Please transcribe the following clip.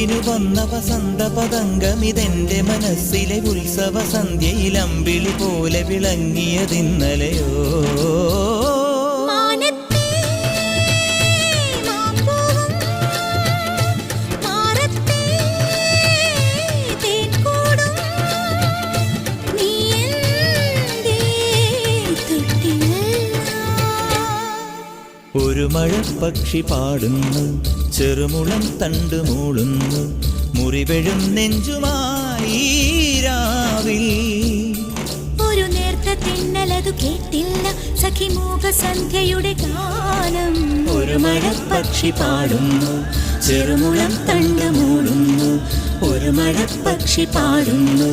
വിരുന്നിനു വന്ന വസന്ത പതംഗമിതെന്റെ മനസ്സിലെ ഉത്സവ സന്ധ്യയിൽ അമ്പിളി പോലെ വിളങ്ങിയതിന്നലെയോ. ഒരു മഴപ്പക്ഷി പാടുന്നു, ചെറുമുളം തണ്ടു മൂളുന്നു, മുറിവെഴും നെഞ്ചുമായി രാവിൽ. ഒരു നേർത്ത തിന്നലതു കേട്ടില്ല സഖിമൂക സന്ധ്യയുടെ ഗാനം. ഒരു മഴപ്പക്ഷി പാടുന്നു, ചെറുമുളം തണ്ടു മൂളുന്നു, ഒരു മഴപ്പക്ഷി പാടുന്നു.